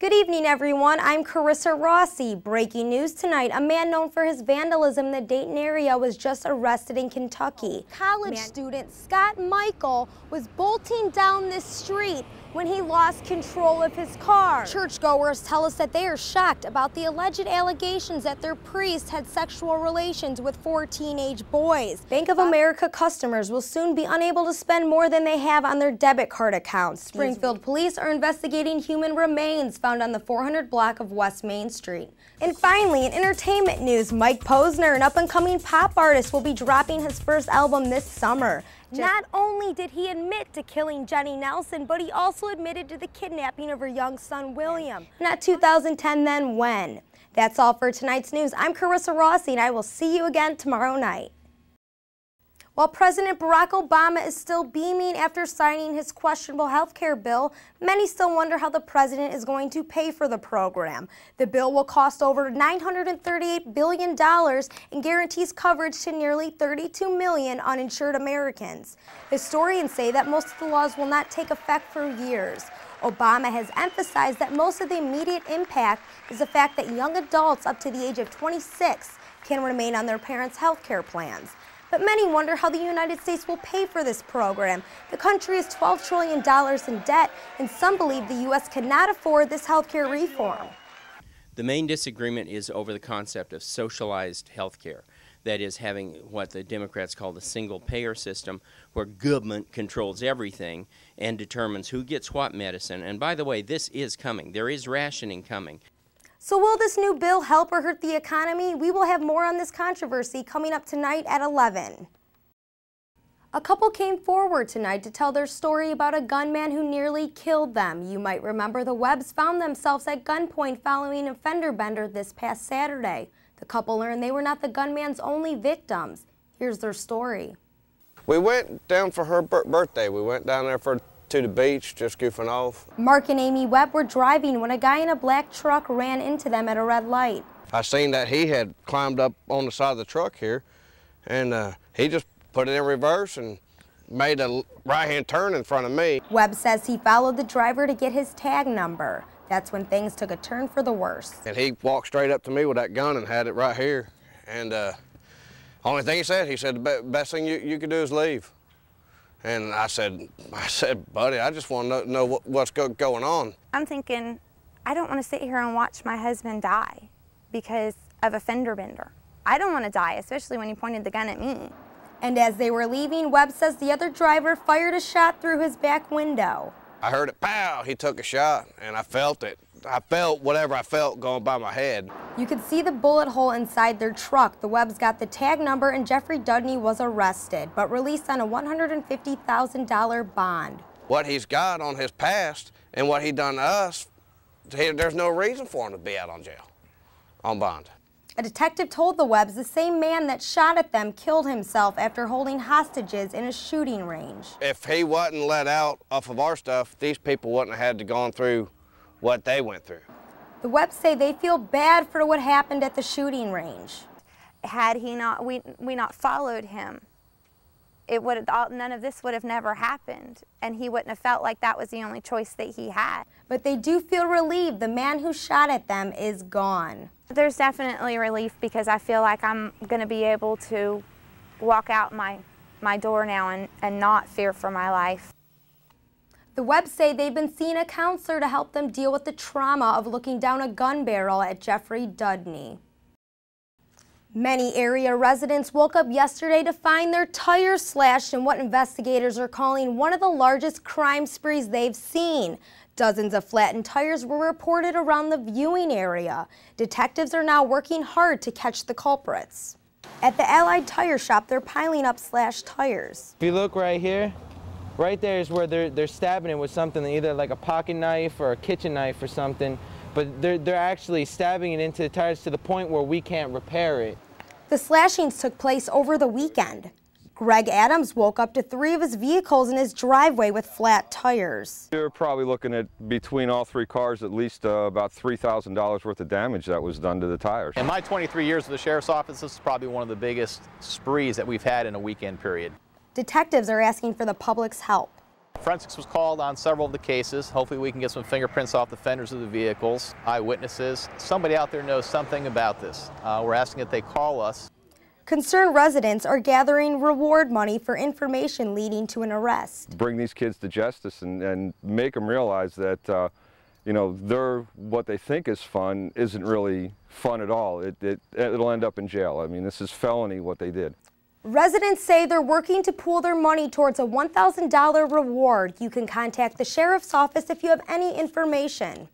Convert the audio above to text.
Good evening, everyone. I'm Carissa Rossi. Breaking news tonight, a man known for his vandalism in the Dayton area was just arrested in Kentucky. College student Scott Michael was bolting down this street when he lost control of his car. Churchgoers tell us that they are shocked about the alleged allegations that their priest had sexual relations with 4 teenage boys. Bank of America customers will soon be unable to spend more than they have on their debit card accounts. Springfield police are investigating human remains found on the 400 block of West Main Street. And finally, in entertainment news, Mike Posner, an up-and-coming pop artist, will be dropping his first album this summer. Not only did he admit to killing Jenny Nelson, but he also admitted to the kidnapping of her young son, William. Not 2010, then when? That's all for tonight's news. I'm Carissa Rossi, and I will see you again tomorrow night. While President Barack Obama is still beaming after signing his questionable health care bill, many still wonder how the president is going to pay for the program. The bill will cost over $938 billion and guarantees coverage to nearly 32 million uninsured Americans. Historians say that most of the laws will not take effect for years. Obama has emphasized that most of the immediate impact is the fact that young adults up to the age of 26 can remain on their parents' health care plans. But many wonder how the United States will pay for this program. The country is $12 trillion in debt, and some believe the U.S. cannot afford this health care reform. The main disagreement is over the concept of socialized health care. That is, having what the Democrats call the single-payer system, where government controls everything and determines who gets what medicine. And by the way, this is coming. There is rationing coming. So will this new bill help or hurt the economy? We will have more on this controversy coming up tonight at 11. A couple came forward tonight to tell their story about a gunman who nearly killed them. You might remember the Webbs found themselves at gunpoint following a fender bender this past Saturday. The couple learned they were not the gunman's only victims. Here's their story. We went down for her birthday. We went down there to the beach, just goofing off. Mark and Amy Webb were driving when a guy in a black truck ran into them at a red light. I seen that he had climbed up on the side of the truck here, and he just put it in reverse and made a right-hand turn in front of me. Webb says he followed the driver to get his tag number. That's when things took a turn for the worse. And he walked straight up to me with that gun and had it right here. And only thing he said, the best thing you could do is leave. And I said, buddy, I just want to know what's going on. I'm thinking, I don't want to sit here and watch my husband die because of a fender bender. I don't want to die, especially when he pointed the gun at me. And as they were leaving, Webb says the other driver fired a shot through his back window. I heard it, pow, he took a shot, and I felt it. I felt whatever I felt going by my head. You could see the bullet hole inside their truck. The Webbs got the tag number and Jeffrey Dudney was arrested, but released on a $150,000 bond. What he's got on his past and what he done to us, there's no reason for him to be out on jail, on bond. A detective told the Webbs the same man that shot at them killed himself after holding hostages in a shooting range. If he wasn't let out off of our stuff, these people wouldn't have had to gone through what they went through. The Webbs say they feel bad for what happened at the shooting range. Had he not, we not followed him, none of this would have never happened, and he wouldn't have felt like that was the only choice that he had. But they do feel relieved the man who shot at them is gone. There's definitely relief because I feel like I'm going to be able to walk out my door now and not fear for my life. The Webbs say they've been seeing a counselor to help them deal with the trauma of looking down a gun barrel at Jeffrey Dudney. Many area residents woke up yesterday to find their tires slashed in what investigators are calling one of the largest crime sprees they've seen. Dozens of flattened tires were reported around the viewing area. Detectives are now working hard to catch the culprits. At the Allied Tire Shop, they're piling up slashed tires. If you look right here, right there is where they're stabbing it with something, either like a pocket knife or a kitchen knife or something, but they're actually stabbing it into the tires to the point where we can't repair it. The slashings took place over the weekend. Greg Adams woke up to 3 of his vehicles in his driveway with flat tires. You're probably looking at, between all 3 cars, at least about $3,000 worth of damage that was done to the tires. In my 23 years with the Sheriff's Office, this is probably one of the biggest sprees that we've had in a weekend period. Detectives are asking for the public's help. Forensics was called on several of the cases. Hopefully we can get some fingerprints off the fenders of the vehicles, eyewitnesses. Somebody out there knows something about this. We're asking that they call us. Concerned residents are gathering reward money for information leading to an arrest. Bring these kids to justice and make them realize that you know, what they think is fun isn't really fun at all. It'll end up in jail. I mean, this is felony what they did. Residents say they're working to pool their money towards a $1,000 reward. You can contact the sheriff's office if you have any information.